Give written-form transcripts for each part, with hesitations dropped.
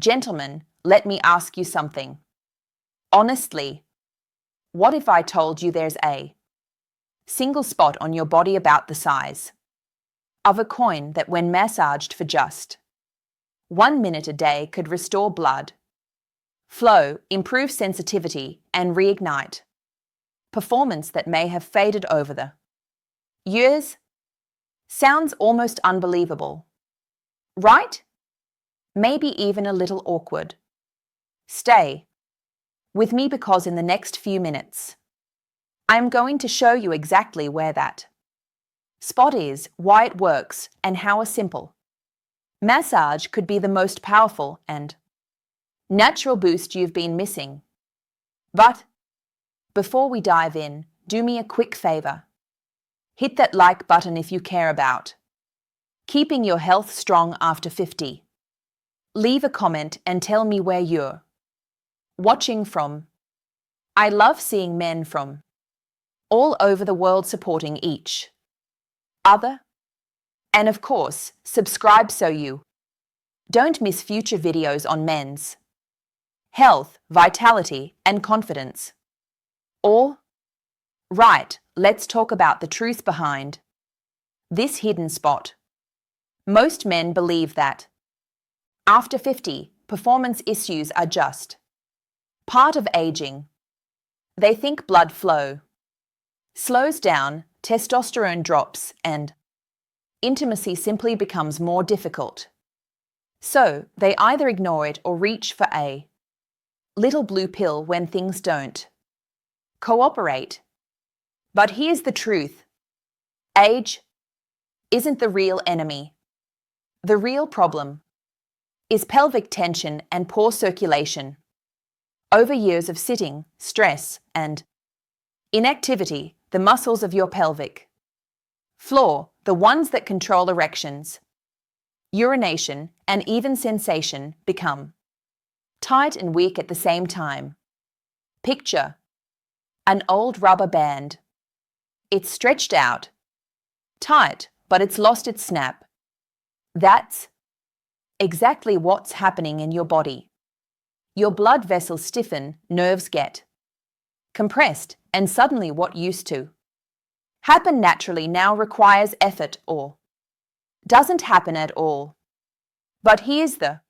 Gentlemen, let me ask you something. Honestly, what if I told you there's a single spot on your body about the size of a coin that, when massaged for just 1 minute a day, could restore blood flow, improve sensitivity, and reignite performance that may have faded over the years? Sounds almost unbelievable, right? Maybe even a little awkward. Stay with me, because in the next few minutes, I'm going to show you exactly where that spot is, why it works, and how a simple massage could be the most powerful and natural boost you've been missing. But before we dive in, do me a quick favor. Hit that like button if you care about keeping your health strong after 50. Leave a comment and tell me where you're watching from. I love seeing men from all over the world supporting each other. And of course, subscribe so you don't miss future videos on men's health, vitality, and confidence. All right, let's talk about the truth behind this hidden spot. Most men believe that after 50, performance issues are just part of aging. They think blood flow slows down, testosterone drops, and intimacy simply becomes more difficult. So they either ignore it or reach for a little blue pill when things don't cooperate. But here's the truth. Age isn't the real enemy. The real problem is pelvic tension and poor circulation. Over years of sitting, stress, and inactivity, the muscles of your pelvic floor, the ones that control erections, urination, and even sensation, become tight and weak at the same time. Picture an old rubber band. It's stretched out, tight, but it's lost its snap. That's exactly what's happening in your body. Your blood vessels stiffen, nerves get compressed, and suddenly what used to happen naturally now requires effort or doesn't happen at all. But here's the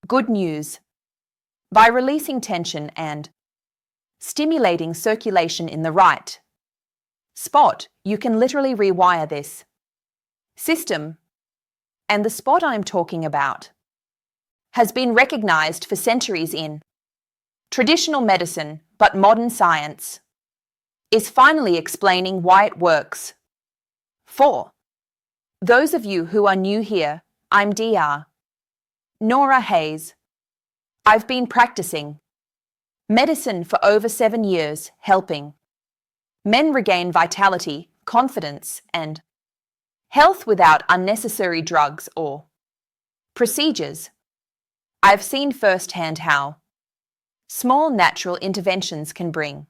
good news. By releasing tension and stimulating circulation in the right spot, you can literally rewire this system. And the spot I'm talking about has been recognized for centuries in traditional medicine, but modern science is finally explaining why it works. For those of you who are new here, I'm Dr. Nora Hayes. I've been practicing medicine for over 7 years, helping men regain vitality, confidence, and health without unnecessary drugs or procedures. I've seen firsthand how small natural interventions can bring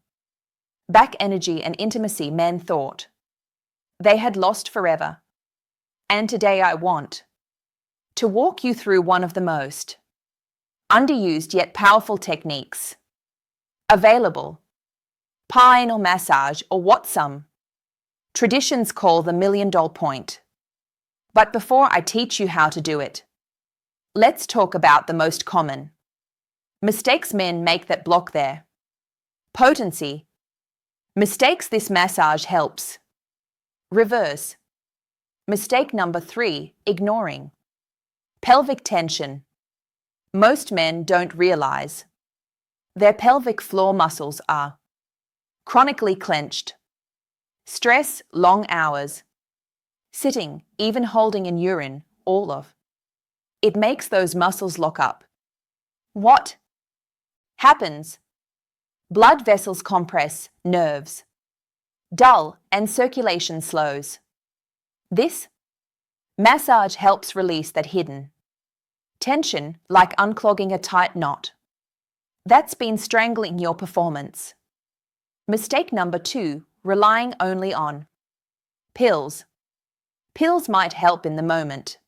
back energy and intimacy men thought they had lost forever. And today I want to walk you through one of the most underused yet powerful techniques available, pineal massage, or what some traditions call the $1 million point. But before I teach you how to do it, let's talk about the most common mistakes men make that block their potency. Mistakes this massage helps reverse. Mistake number 3, ignoring pelvic tension. Most men don't realize their pelvic floor muscles are chronically clenched. Stress, long hours, sitting, even holding in urine, all of it makes those muscles lock up. What happens? Blood vessels compress, nerves dull, and circulation slows. This massage helps release that hidden tension, like unclogging a tight knot that's been strangling your performance. Mistake number 2, relying only on pills. Pills might help in the moment,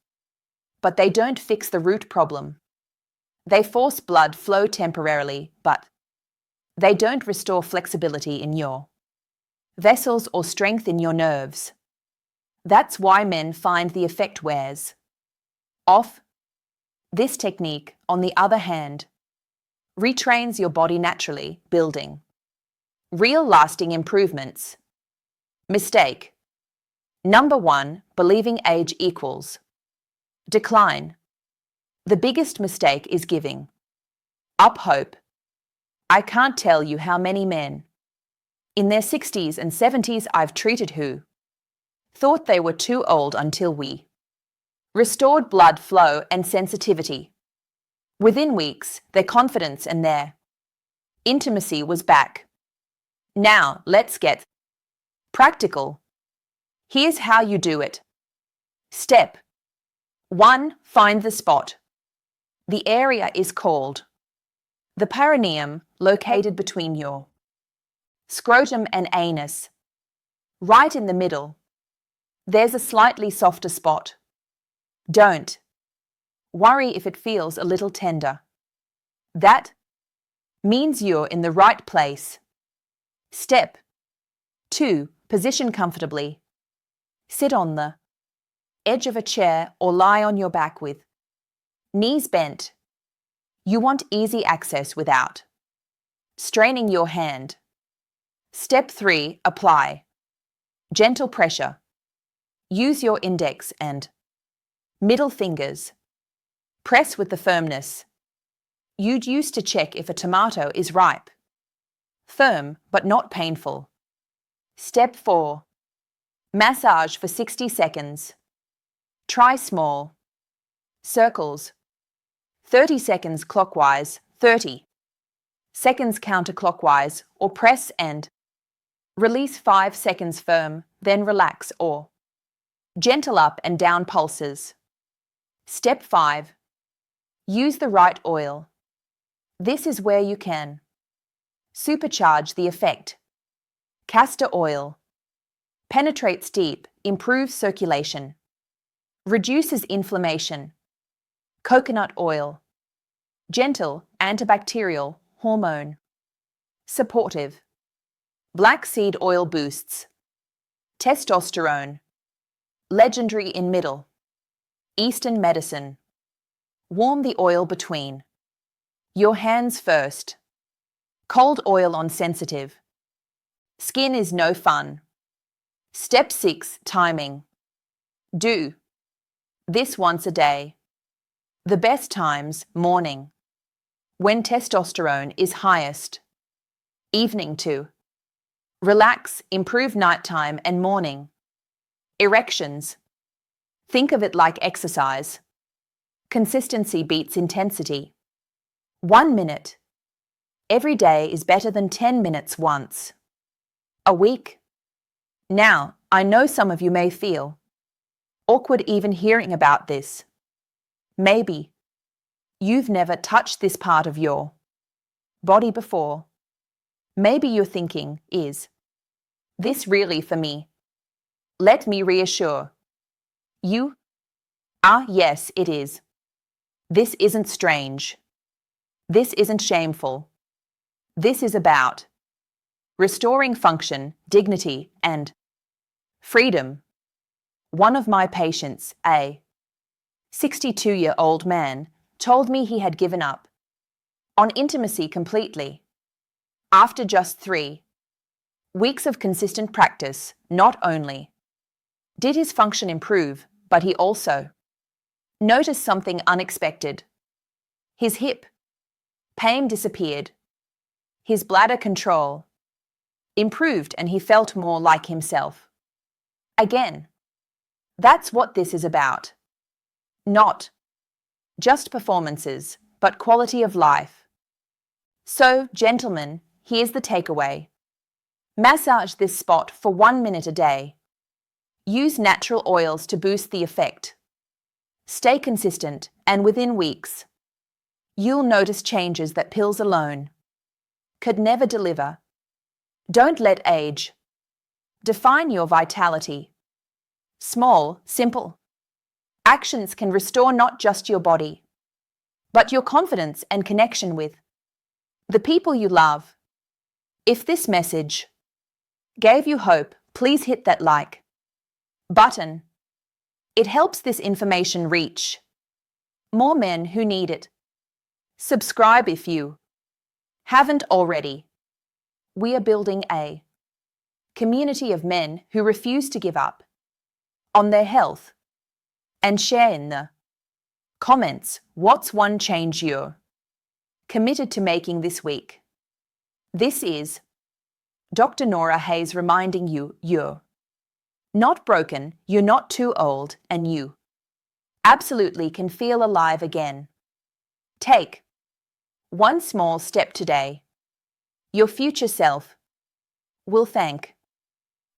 but they don't fix the root problem. They force blood flow temporarily, but they don't restore flexibility in your vessels or strength in your nerves. That's why men find the effect wears off. This technique, on the other hand, retrains your body naturally, building real lasting improvements. Mistake. Number 1, believing age equals decline. The biggest mistake is giving up hope. I can't tell you how many men in their 60s and 70s I've treated who thought they were too old until we restored blood flow and sensitivity. Within weeks, their confidence and their intimacy was back. Now, let's get practical. Here's how you do it. Step 1. Find the spot. The area is called the perineum, located between your scrotum and anus. Right in the middle, there's a slightly softer spot. Don't worry if it feels a little tender. That means you're in the right place. Step 2. Position comfortably. Sit on the edge of a chair or lie on your back with knees bent. You want easy access without straining your hand. Step 3. Apply gentle pressure. Use your index and middle fingers. Press with the firmness you'd use to check if a tomato is ripe. Firm but not painful. Step 4. Massage for 60 seconds. Try small circles. 30 seconds clockwise, 30 seconds counterclockwise, or press and release 5 seconds firm, then relax or gentle up and down pulses. Step 5. Use the right oil. This is where you can supercharge the effect. Castor oil penetrates deep, improves circulation, reduces inflammation. Coconut oil, gentle, antibacterial, hormone supportive. Black seed oil boosts testosterone. Legendary in Middle Eastern medicine. Warm the oil between your hands first. Cold oil on sensitive skin is no fun. Step 6. Timing. Do this once a day. The best times: morning, when testosterone is highest. Evening to relax, improve nighttime and morning. Erections. Think of it like exercise. Consistency beats intensity. 1 minute every day is better than 10 minutes once a week. Now, I know some of you may feel awkward even hearing about this. Maybe you've never touched this part of your body before. Maybe you're thinking, is this really for me? Let me reassure you. Yes, it is. This isn't strange. This isn't shameful. This is about restoring function, dignity, and freedom. One of my patients, a 62-year-old man, told me he had given up on intimacy completely. After just 3 weeks of consistent practice, not only did his function improve, but he also noticed something unexpected. His hip pain disappeared. His bladder control improved and he felt more like himself. Again, that's what this is about. Not just performances, but quality of life. So, gentlemen, here's the takeaway. Massage this spot for 1 minute a day. Use natural oils to boost the effect. Stay consistent, and within weeks, you'll notice changes that pills alone could never deliver. Don't let age define your vitality. Small, simple actions can restore not just your body, but your confidence and connection with the people you love. If this message gave you hope, please hit that like button. It helps this information reach more men who need it. Subscribe if you haven't already. We are building a community of men who refuse to give up on their health. And share in the comments what's one change you're committed to making this week. This is Dr. Nora Hayes reminding you you're not broken, you're not too old, and you absolutely can feel alive again. Take one small step today. Your future self will thank